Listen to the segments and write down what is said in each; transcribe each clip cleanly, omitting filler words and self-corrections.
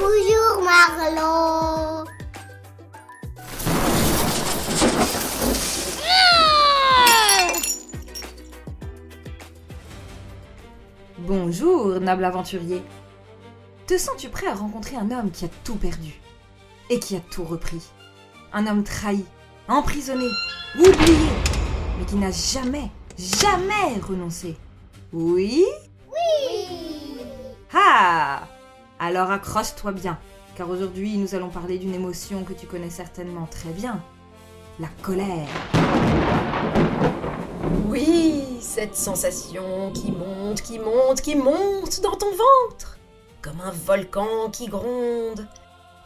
Bonjour Marlon. Bonjour, noble aventurier. Te sens-tu prêt à rencontrer un homme qui a tout perdu et qui a tout repris? Un homme trahi, emprisonné, oublié, mais qui n'a jamais renoncé. Oui? Oui. Ah! Alors accroche-toi bien, car aujourd'hui nous allons parler d'une émotion que tu connais certainement très bien. La colère. Oui, cette sensation qui monte dans ton ventre, comme un volcan qui gronde.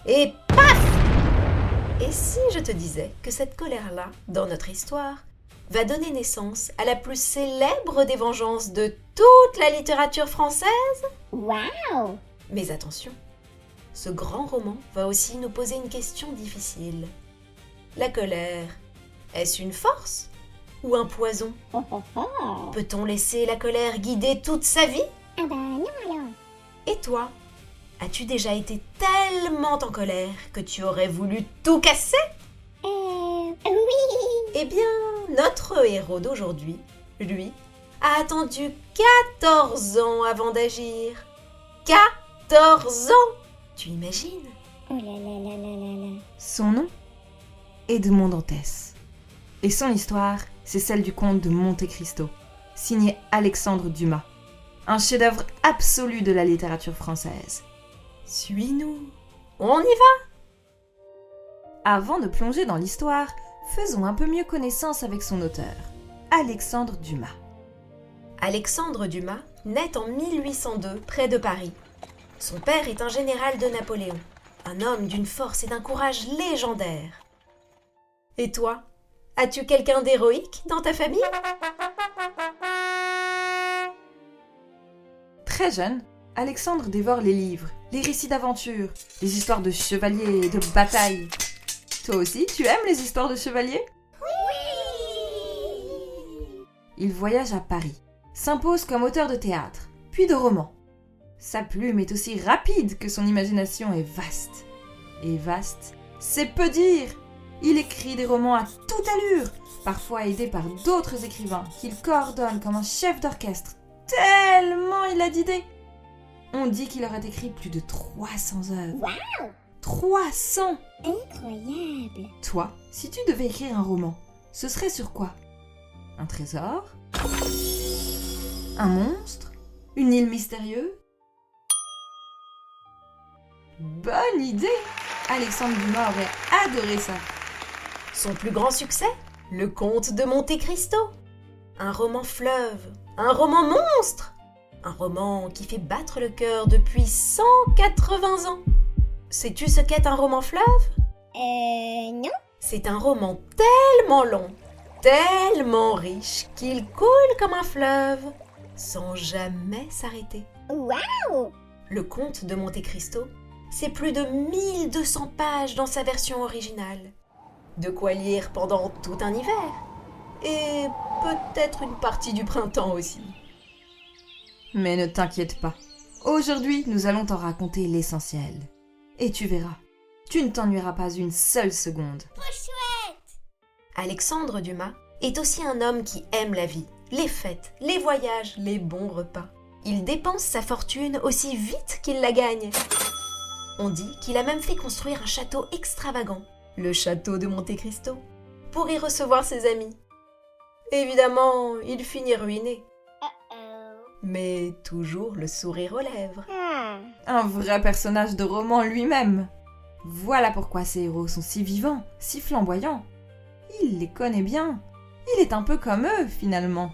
Et paf! Et si je te disais que cette colère-là, dans notre histoire, va donner naissance à la plus célèbre des vengeances de toute la littérature française? Wow. Mais attention, ce grand roman va aussi nous poser une question difficile. La colère, est-ce une force ou un poison? Peut-on laisser la colère guider toute sa vie? Ah bah non alors. Et toi, as-tu déjà été tellement en colère que tu aurais voulu tout casser? Oui. Eh bien, notre héros d'aujourd'hui, lui, a attendu 14 ans avant d'agir. 14 ans! Tu imagines? Oh là là là là là là. Son nom? Edmond Dantès. Et son histoire, c'est celle du comte de Monte Cristo, signé Alexandre Dumas. Un chef-d'œuvre absolu de la littérature française. Suis-nous. On y va! Avant de plonger dans l'histoire, faisons un peu mieux connaissance avec son auteur, Alexandre Dumas. Alexandre Dumas naît en 1802 près de Paris. Son père est un général de Napoléon, un homme d'une force et d'un courage légendaires. Et toi, as-tu quelqu'un d'héroïque dans ta famille? Très jeune, Alexandre dévore les livres, les récits d'aventure, les histoires de chevaliers et de batailles. Toi aussi, tu aimes les histoires de chevaliers? Il voyage à Paris, s'impose comme auteur de théâtre, puis de romans. Sa plume est aussi rapide que son imagination est vaste. Et vaste, c'est peu dire. Il écrit des romans à toute allure, parfois aidé par d'autres écrivains qu'il coordonne comme un chef d'orchestre, tellement il a d'idées. On dit qu'il aurait écrit plus de 300 œuvres. Wow. 300! Incroyable. Toi, si tu devais écrire un roman, ce serait sur quoi? Un trésor? Un monstre? Une île mystérieuse? Bonne idée! Alexandre Dumas aurait adoré ça. Son plus grand succès? Le Comte de Monte Cristo. Un roman fleuve, un roman monstre, un roman qui fait battre le cœur depuis 180 ans. Sais-tu ce qu'est un roman fleuve? Non. C'est un roman tellement long, tellement riche qu'il coule comme un fleuve, sans jamais s'arrêter. Wow. Le Comte de Monte Cristo, c'est plus de 1200 pages dans sa version originale. De quoi lire pendant tout un hiver. Et peut-être une partie du printemps aussi. Mais ne t'inquiète pas. Aujourd'hui, nous allons t'en raconter l'essentiel. Et tu verras, tu ne t'ennuieras pas une seule seconde. Trop chouette. Alexandre Dumas est aussi un homme qui aime la vie, les fêtes, les voyages, les bons repas. Il dépense sa fortune aussi vite qu'il la gagne. On dit qu'il a même fait construire un château extravagant, le château de Monte Cristo, pour y recevoir ses amis. Évidemment, il finit ruiné, mais toujours le sourire aux lèvres. Un vrai personnage de roman lui-même. Voilà pourquoi ces héros sont si vivants, si flamboyants. Il les connaît bien. Il est un peu comme eux, finalement.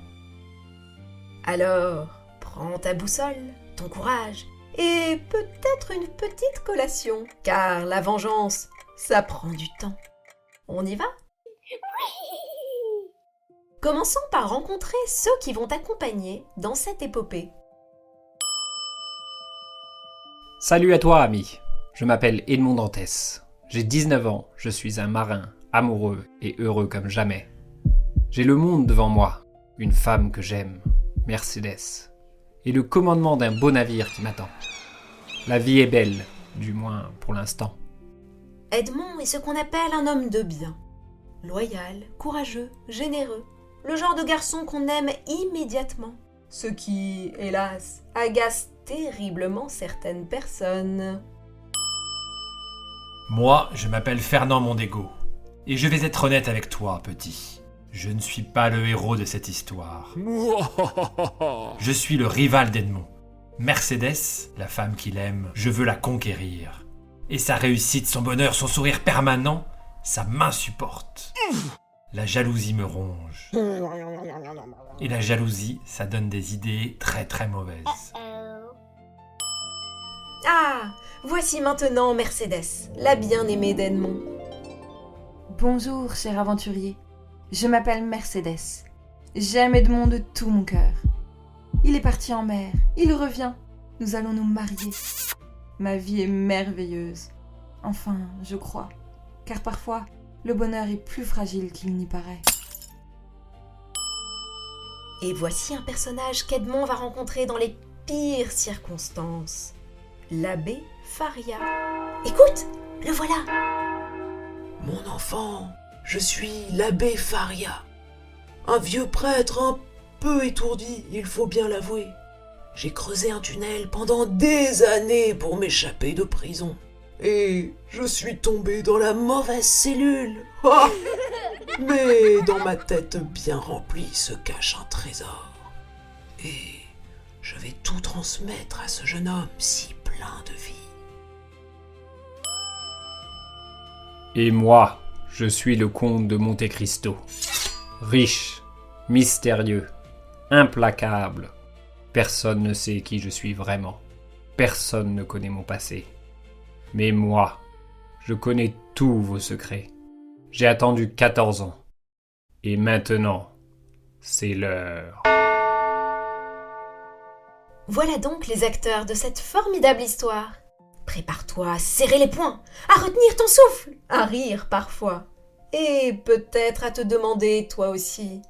Alors, prends ta boussole, ton courage, et peut-être une petite collation, car la vengeance, ça prend du temps. On y va? Commençons par rencontrer ceux qui vont t'accompagner dans cette épopée. Salut à toi, ami. Je m'appelle Edmond Dantès. J'ai 19 ans, je suis un marin, amoureux et heureux comme jamais. J'ai le monde devant moi, une femme que j'aime, Mercedes, et le commandement d'un beau navire qui m'attend. La vie est belle, du moins pour l'instant. Edmond est ce qu'on appelle un homme de bien. Loyal, courageux, généreux. Le genre de garçon qu'on aime immédiatement. Ce qui, hélas, agace terriblement certaines personnes. Moi, je m'appelle Fernand Mondego. Et je vais être honnête avec toi, petit. Je ne suis pas le héros de cette histoire. Je suis le rival d'Edmond. Mercedes, la femme qu'il aime, je veux la conquérir. Et sa réussite, son bonheur, son sourire permanent, ça m'insupporte. La jalousie me ronge. Et la jalousie, ça donne des idées très très mauvaises. Ah, voici maintenant Mercedes, la bien-aimée d'Edmond. Bonjour, cher aventurier. Je m'appelle Mercedes. J'aime Edmond de tout mon cœur. Il est parti en mer, il revient. Nous allons nous marier. Ma vie est merveilleuse. Enfin, je crois. Car parfois, le bonheur est plus fragile qu'il n'y paraît. Et voici un personnage qu'Edmond va rencontrer dans les pires circonstances. L'abbé Faria. Écoute, le voilà. Mon enfant, je suis l'abbé Faria. Un vieux prêtre un peu étourdi, il faut bien l'avouer. J'ai creusé un tunnel pendant des années pour m'échapper de prison. Et je suis tombé dans la mauvaise cellule. Ah, mais dans ma tête bien remplie se cache un trésor. Et je vais tout transmettre à ce jeune homme si plein de vie. Et moi, je suis le comte de Monte Cristo. Riche, mystérieux, implacable. Personne ne sait qui je suis vraiment. Personne ne connaît mon passé. Mais moi, je connais tous vos secrets. J'ai attendu 14 ans. Et maintenant, c'est l'heure. Voilà donc les acteurs de cette formidable histoire. Prépare-toi à serrer les poings, à retenir ton souffle, à rire parfois. Et peut-être à te demander, toi aussi,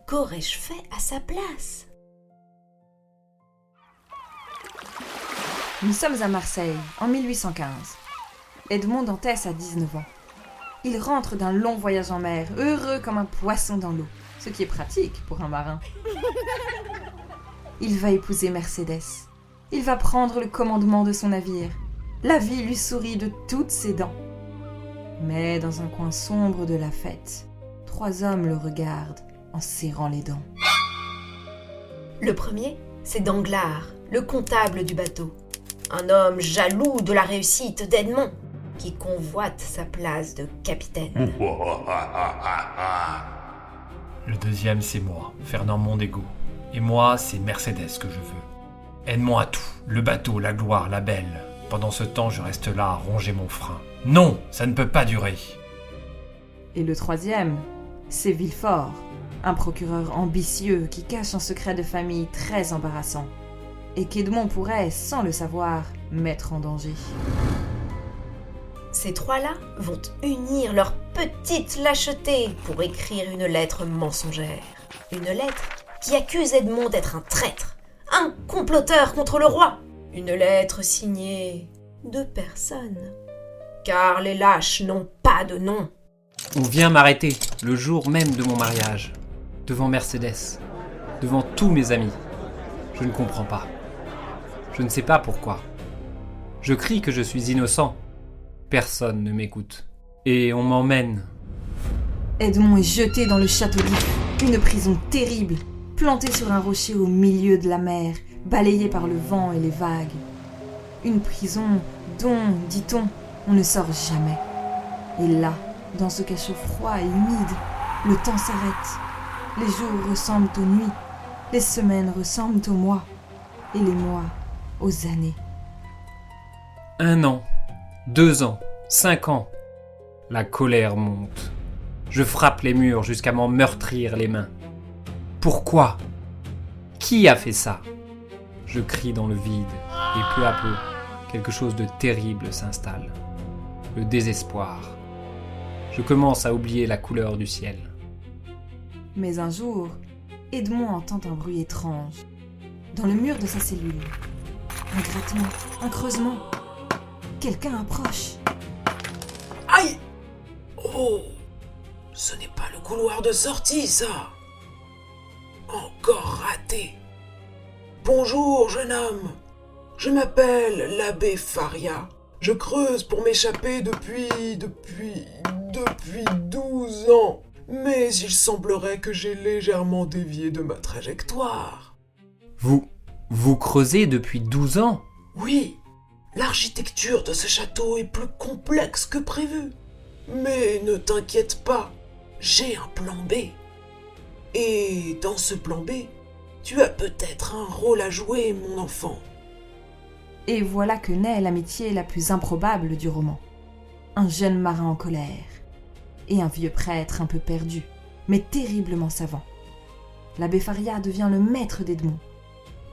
qu'aurais-je fait à sa place ? Nous sommes à Marseille, en 1815. Edmond Dantès a 19 ans. Il rentre d'un long voyage en mer, heureux comme un poisson dans l'eau, ce qui est pratique pour un marin. Il va épouser Mercedes. Il va prendre le commandement de son navire. La vie lui sourit de toutes ses dents. Mais dans un coin sombre de la fête, 3 hommes le regardent en serrant les dents. Le premier, c'est Danglars, le comptable du bateau. Un homme jaloux de la réussite d'Edmond, qui convoite sa place de capitaine. Le deuxième, c'est moi, Fernand Mondego. Et moi, c'est Mercedes que je veux. Edmond a tout. Le bateau, la gloire, la belle. Pendant ce temps, je reste là à ronger mon frein. Non, ça ne peut pas durer. Et le troisième, c'est Villefort, un procureur ambitieux qui cache un secret de famille très embarrassant et qu'Edmond pourrait, sans le savoir, mettre en danger. Ces 3-là vont unir leur petite lâcheté pour écrire une lettre mensongère. Une lettre qui accuse Edmond d'être un traître, un comploteur contre le roi. Une lettre signée de personne. Car les lâches n'ont pas de nom. On vient m'arrêter le jour même de mon mariage, devant Mercedes, devant tous mes amis. Je ne comprends pas. Je ne sais pas pourquoi. Je crie que je suis innocent. Personne ne m'écoute. Et on m'emmène. Edmond est jeté dans le château d'If, une prison terrible, plantée sur un rocher au milieu de la mer, balayée par le vent et les vagues. Une prison dont, dit-on, on ne sort jamais. Et là, dans ce cachot froid et humide, le temps s'arrête. Les jours ressemblent aux nuits, les semaines ressemblent aux mois, et les mois aux années. 1 an, 2 ans, 5 ans. La colère monte. Je frappe les murs jusqu'à m'en meurtrir les mains. Pourquoi ? Qui a fait ça ? Je crie dans le vide, et peu à peu, quelque chose de terrible s'installe. Le désespoir. Je commence à oublier la couleur du ciel. Mais un jour, Edmond entend un bruit étrange. Dans le mur de sa cellule. Un grattement, un creusement. quelqu'un approche. Aïe! Oh! Ce n'est pas le couloir de sortie, ça! Encore raté! Bonjour, jeune homme! Je m'appelle l'abbé Faria. Je creuse pour m'échapper depuis 12 ans. Mais il semblerait que j'ai légèrement dévié de ma trajectoire. Vous creusez depuis 12 ans? Oui, l'architecture de ce château est plus complexe que prévu. Mais ne t'inquiète pas, j'ai un plan B. Et dans ce plan B, tu as peut-être un rôle à jouer, mon enfant. Et voilà que naît l'amitié la plus improbable du roman. Un jeune marin en colère et un vieux prêtre un peu perdu, mais terriblement savant. L'abbé Faria devient le maître d'Edmond.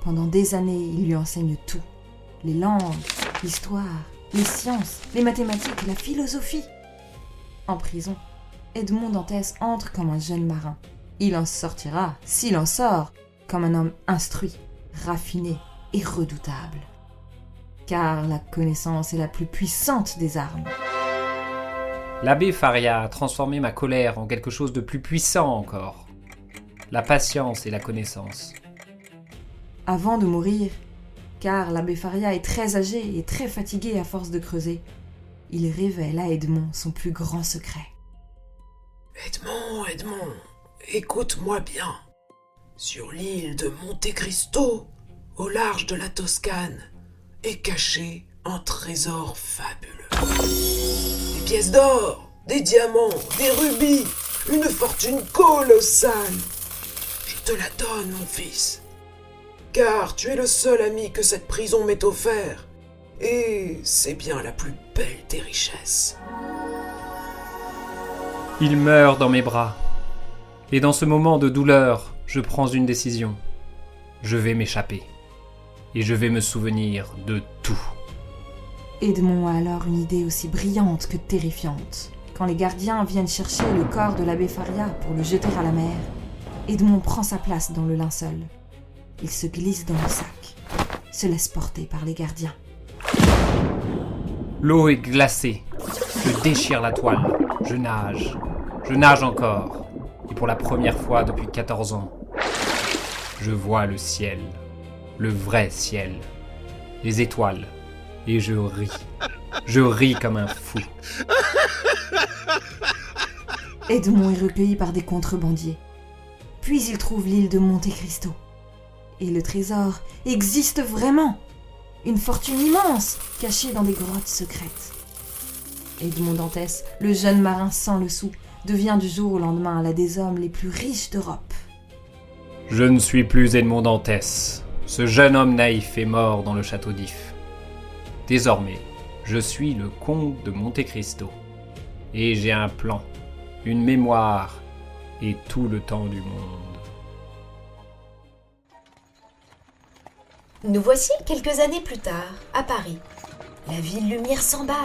Pendant des années, il lui enseigne tout. Les langues, l'histoire, les sciences, les mathématiques, la philosophie. En prison, Edmond Dantès entre comme un jeune marin. Il en sortira, s'il en sort, comme un homme instruit, raffiné et redoutable. Car la connaissance est la plus puissante des armes. L'abbé Faria a transformé ma colère en quelque chose de plus puissant encore. La patience et la connaissance. Avant de mourir, car l'abbé Faria est très âgé et très fatigué à force de creuser, il révèle à Edmond son plus grand secret. Edmond, écoute-moi bien. Sur l'île de Monte Cristo, au large de la Toscane, est caché un trésor fabuleux. Des pièces d'or, des diamants, des rubis, une fortune colossale. Je te la donne, mon fils. Car tu es le seul ami que cette prison m'ait offert. Et c'est bien la plus belle des richesses. Il meurt dans mes bras. Et dans ce moment de douleur, je prends une décision. Je vais m'échapper. Et je vais me souvenir de tout. Edmond a alors une idée aussi brillante que terrifiante. Quand les gardiens viennent chercher le corps de l'abbé Faria pour le jeter à la mer, Edmond prend sa place dans le linceul. Il se glisse dans le sac, se laisse porter par les gardiens. L'eau est glacée. Je déchire la toile. Je nage. Je nage encore. Et pour la première fois depuis 14 ans, je vois le ciel. Le vrai ciel. Les étoiles. Et je ris. Je ris comme un fou. Edmond est recueilli par des contrebandiers. Puis il trouve l'île de Monte Cristo. Et le trésor existe vraiment. Une fortune immense, cachée dans des grottes secrètes. Edmond Dantès, le jeune marin sans le sou, devient du jour au lendemain l'un des hommes les plus riches d'Europe. Je ne suis plus Edmond Dantès. Ce jeune homme naïf est mort dans le château d'If. Désormais, je suis le comte de Monte Cristo. Et j'ai un plan, une mémoire et tout le temps du monde. Nous voici quelques années plus tard, à Paris. La ville lumière s'emballe.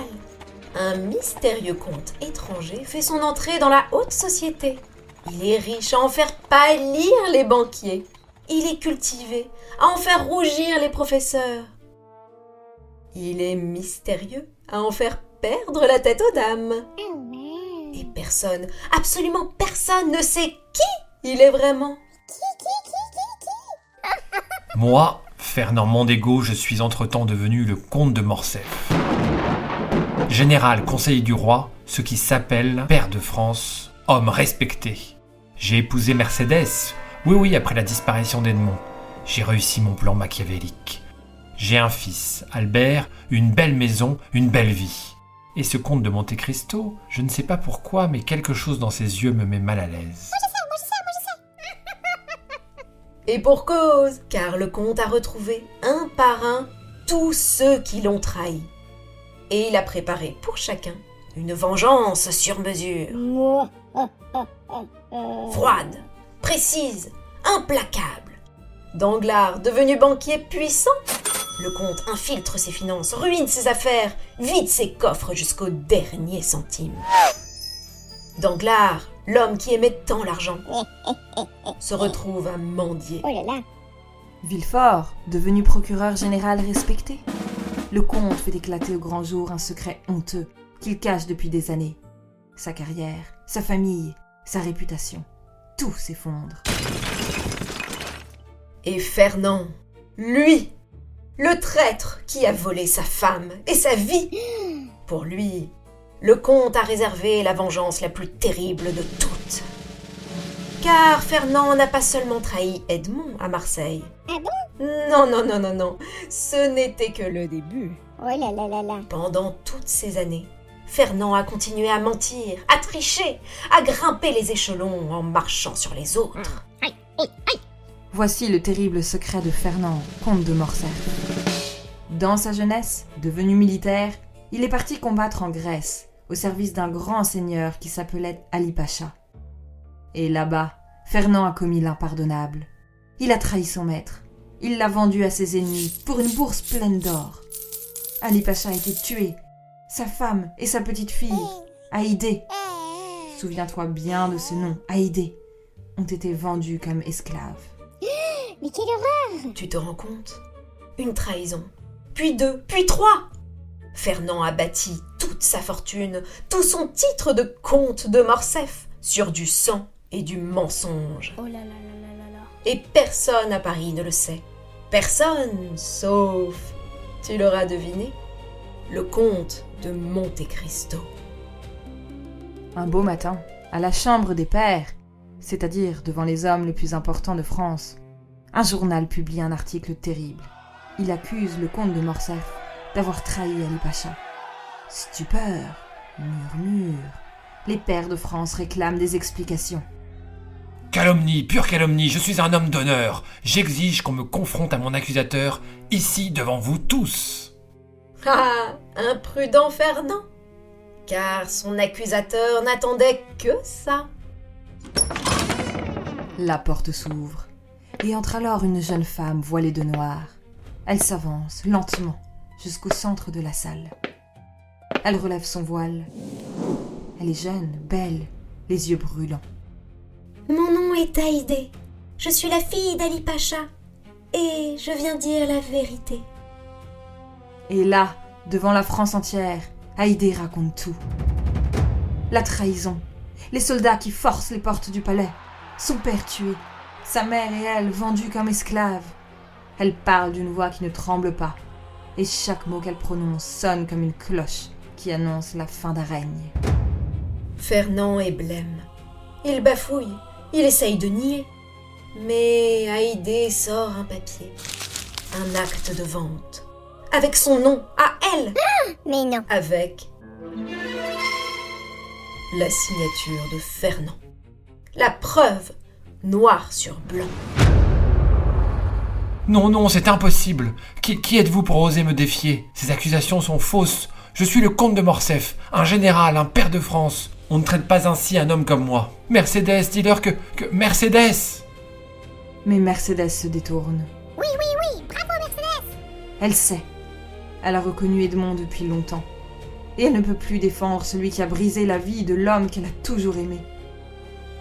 Un mystérieux comte étranger fait son entrée dans la haute société. Il est riche à en faire pâlir les banquiers. Il est cultivé à en faire rougir les professeurs. Il est mystérieux à en faire perdre la tête aux dames. Et personne, absolument personne ne sait qui il est vraiment. Moi, Fernand Mondego, je suis entre-temps devenu le comte de Morcerf. Général conseiller du roi, ce qui s'appelle pair de France, homme respecté. J'ai épousé Mercédès, oui, après la disparition d'Edmond. J'ai réussi mon plan machiavélique. J'ai un fils, Albert, une belle maison, une belle vie. Et ce comte de Monte Cristo, je ne sais pas pourquoi, mais quelque chose dans ses yeux me met mal à l'aise. Et pour cause, car le comte a retrouvé, un par un, tous ceux qui l'ont trahi. Et il a préparé pour chacun une vengeance sur mesure. Froide, précise, implacable. Danglars, devenu banquier puissant, le comte infiltre ses finances, ruine ses affaires, vide ses coffres jusqu'au dernier centime. Danglars, l'homme qui aimait tant l'argent, se retrouve à mendier. Oh là là. Villefort, devenu procureur général respecté. le comte fait éclater au grand jour un secret honteux qu'il cache depuis des années. Sa carrière, sa famille, sa réputation, tout s'effondre. Et Fernand, lui, le traître qui a volé sa femme et sa vie. Pour lui, le comte a réservé la vengeance la plus terrible de toutes. Car Fernand n'a pas seulement trahi Edmond à Marseille. Ah bon? Non, ce n'était que le début. Oh là là là là. Pendant toutes ces années, Fernand a continué à mentir, à tricher, à grimper les échelons en marchant sur les autres. Voici le terrible secret de Fernand, comte de Morcerf. Dans sa jeunesse, devenu militaire, il est parti combattre en Grèce, au service d'un grand seigneur qui s'appelait Ali Pacha. Et là-bas, Fernand a commis l'impardonnable. Il a trahi son maître. Il l'a vendu à ses ennemis pour une bourse pleine d'or. Ali Pacha a été tué. Sa femme et sa petite fille, Haïdé, souviens-toi bien de ce nom, Haïdé, ont été vendus comme esclaves. Mais quelle horreur! Tu te rends compte? Une trahison, puis 2, puis 3. Fernand a bâti toute sa fortune, tout son titre de comte de Morcerf sur du sang et du mensonge. Oh là là là là là là. Et personne à Paris ne le sait. Personne, sauf, tu l'auras deviné, le comte de Monte Cristo. Un beau matin, à la chambre des pairs, c'est-à-dire devant les hommes les plus importants de France, un journal publie un article terrible. Il accuse le comte de Morcerf d'avoir trahi Ali Pacha. Stupeur, murmure. Les pairs de France réclament des explications. Calomnie, pure calomnie, je suis un homme d'honneur. J'exige qu'on me confronte à mon accusateur, ici devant vous tous. Ah, imprudent Fernand, car son accusateur n'attendait que ça. La porte s'ouvre, et entre alors une jeune femme voilée de noir. Elle s'avance lentement jusqu'au centre de la salle. Elle relève son voile. Elle est jeune, belle, les yeux brûlants. Mon nom est Haïdé. Je suis la fille d'Ali Pacha. Et je viens dire la vérité. Et là, devant la France entière, Haïdé raconte tout. La trahison, les soldats qui forcent les portes du palais, son père tué, sa mère et elle vendues comme esclaves. Elle parle d'une voix qui ne tremble pas, et chaque mot qu'elle prononce sonne comme une cloche qui annonce la fin d'un règne. Fernand est blême. Il bafouille, il essaye de nier. Mais Haïdé sort un papier, un acte de vente, avec son nom à elle, Mais non. avec la signature de Fernand. La preuve, noir sur blanc. Non, c'est impossible. Qui êtes-vous pour oser me défier? Ces accusations sont fausses. Je suis le comte de Morcerf, un général, un père de France. On ne traite pas ainsi un homme comme moi. Mercédès, dis-leur que Mercédès! Mais Mercédès se détourne. Oui, bravo Mercedes. Elle sait. Elle a reconnu Edmond depuis longtemps. Et elle ne peut plus défendre celui qui a brisé la vie de l'homme qu'elle a toujours aimé.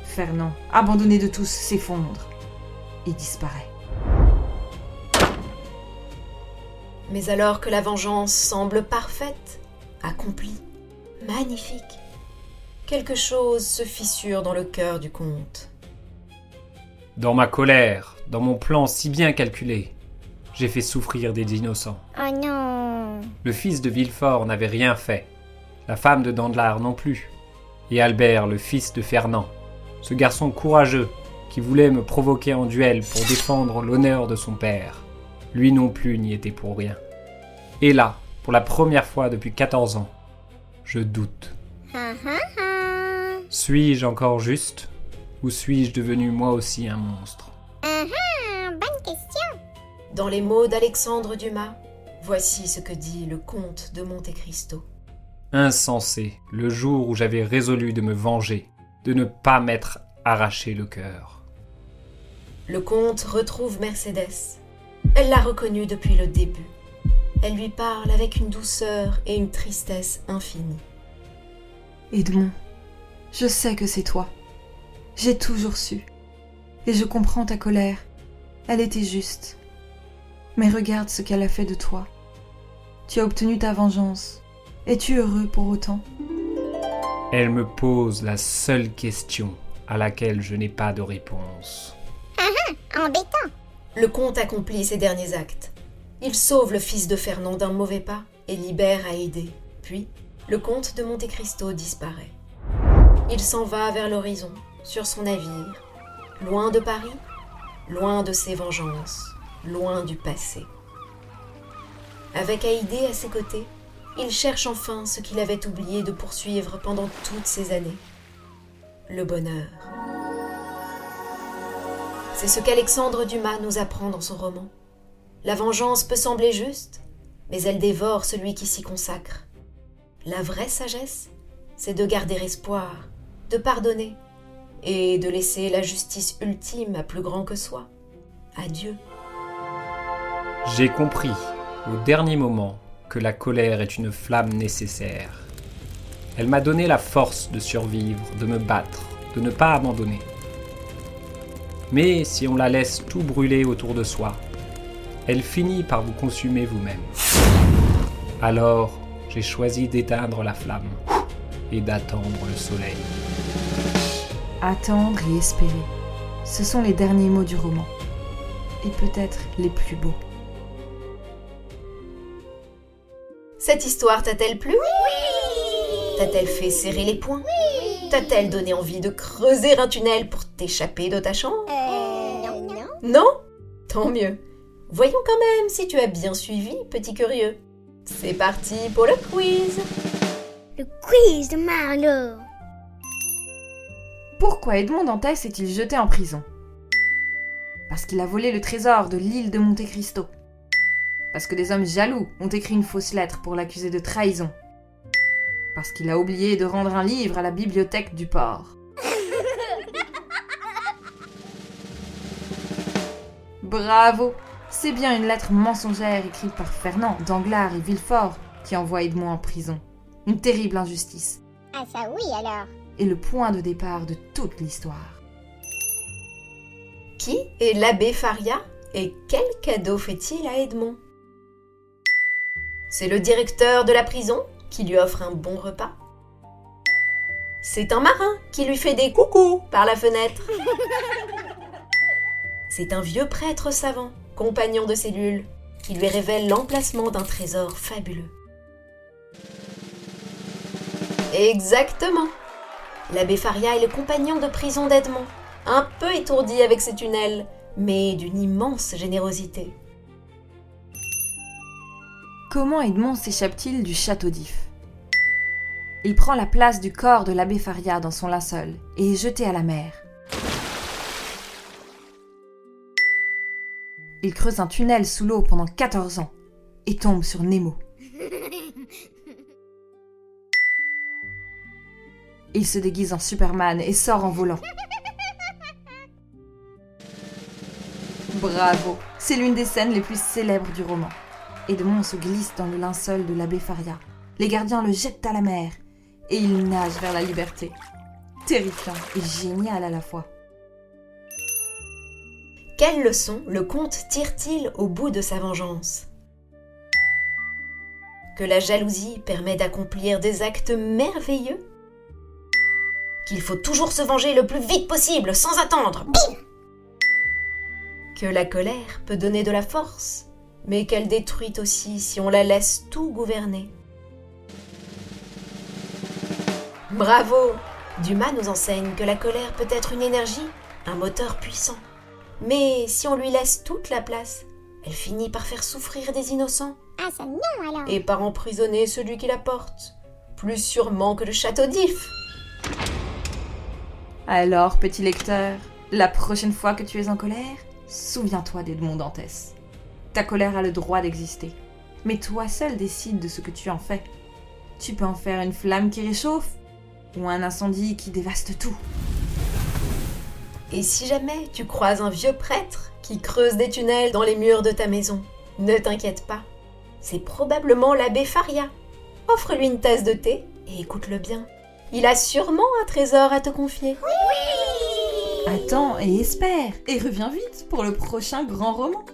Fernand, abandonné de tous, s'effondre et disparaît. Mais alors que la vengeance semble parfaite, accomplie, magnifique, quelque chose se fissure dans le cœur du comte. Dans ma colère, dans mon plan si bien calculé, j'ai fait souffrir des innocents. Oh non. Le fils de Villefort n'avait rien fait, la femme de Dandelard non plus, et Albert, le fils de Fernand, ce garçon courageux qui voulait me provoquer en duel pour défendre l'honneur de son père. Lui non plus n'y était pour rien. Et là, pour la première fois depuis 14 ans, je doute. Suis-je encore juste, ou suis-je devenu moi aussi un monstre? Bonne question. Dans les mots d'Alexandre Dumas, voici ce que dit le comte de Monte Cristo. Insensé, le jour où j'avais résolu de me venger, de ne pas m'être arraché le cœur. Le comte retrouve Mercédès. Elle l'a reconnue depuis le début. Elle lui parle avec une douceur et une tristesse infinie. Edmond, je sais que c'est toi. J'ai toujours su. Et je comprends ta colère. Elle était juste. Mais regarde ce qu'elle a fait de toi. Tu as obtenu ta vengeance. Es-tu heureux pour autant ? Elle me pose la seule question à laquelle je n'ai pas de réponse. Embêtant. Le comte accomplit ses derniers actes. Il sauve le fils de Fernand d'un mauvais pas et libère Haydée. Puis, le comte de Monte Cristo disparaît. Il s'en va vers l'horizon, sur son navire, loin de Paris, loin de ses vengeances, loin du passé. Avec Haydée à ses côtés, il cherche enfin ce qu'il avait oublié de poursuivre pendant toutes ces années. Le bonheur. C'est ce qu'Alexandre Dumas nous apprend dans son roman. La vengeance peut sembler juste, mais elle dévore celui qui s'y consacre. La vraie sagesse, c'est de garder espoir, de pardonner et de laisser la justice ultime à plus grand que soi, à Dieu. J'ai compris, au dernier moment, que la colère est une flamme nécessaire. Elle m'a donné la force de survivre, de me battre, de ne pas abandonner. Mais si on la laisse tout brûler autour de soi, elle finit par vous consumer vous-même. Alors, j'ai choisi d'éteindre la flamme et d'attendre le soleil. Attendre et espérer. Ce sont les derniers mots du roman. Et peut-être les plus beaux. Cette histoire t'a-t-elle plu ? Oui ! T'a-t-elle fait serrer les poings ? Oui ! T'a-t-elle donné envie de creuser un tunnel pour t'échapper de ta chambre ? Non. Non ? Tant mieux. Voyons quand même si tu as bien suivi, petit curieux. C'est parti pour le quiz. Le quiz de Marlowe. Pourquoi Edmond Dantès est-il jeté en prison ? Parce qu'il a volé le trésor de l'île de Monte Cristo. Parce que des hommes jaloux ont écrit une fausse lettre pour l'accuser de trahison. Parce qu'il a oublié de rendre un livre à la bibliothèque du port. Bravo ! C'est bien une lettre mensongère écrite par Fernand, Danglars et Villefort qui envoie Edmond en prison. Une terrible injustice. Ah ça oui alors. Et le point de départ de toute l'histoire. Qui est l'abbé Faria et quel cadeau fait-il à Edmond ? C'est le directeur de la prison qui lui offre un bon repas. C'est un marin qui lui fait des coucous par la fenêtre. C'est un vieux prêtre savant, compagnon de cellule, qui lui révèle l'emplacement d'un trésor fabuleux. Exactement. L'abbé Faria est le compagnon de prison d'Edmond, un peu étourdi avec ses tunnels, mais d'une immense générosité. Comment Edmond s'échappe-t-il du château d'If ? Il prend la place du corps de l'abbé Faria dans son linceul et est jeté à la mer. Il creuse un tunnel sous l'eau pendant 14 ans et tombe sur Nemo. Il se déguise en Superman et sort en volant. Bravo, c'est l'une des scènes les plus célèbres du roman. Edmond se glisse dans le linceul de l'abbé Faria. Les gardiens le jettent à la mer et il nage vers la liberté. Terrifiant et génial à la fois. Quelle leçon le comte tire-t-il au bout de sa vengeance ? Que la jalousie permet d'accomplir des actes merveilleux ? Qu'il faut toujours se venger le plus vite possible, sans attendre. Bim ! Que la colère peut donner de la force, mais qu'elle détruit aussi si on la laisse tout gouverner. Bravo ! Dumas nous enseigne que la colère peut être une énergie, un moteur puissant. Mais si on lui laisse toute la place, elle finit par faire souffrir des innocents Ah ça non alors. et par emprisonner celui qui la porte, plus sûrement que le château d'If. Alors, petit lecteur, la prochaine fois que tu es en colère, souviens-toi d'Edmond Dantès. Ta colère a le droit d'exister, mais toi seul décides de ce que tu en fais. Tu peux en faire une flamme qui réchauffe, ou un incendie qui dévaste tout. Et si jamais tu croises un vieux prêtre qui creuse des tunnels dans les murs de ta maison, ne t'inquiète pas, c'est probablement l'abbé Faria. Offre-lui une tasse de thé et écoute-le bien. Il a sûrement un trésor à te confier. Attends et espère, et reviens vite pour le prochain grand roman.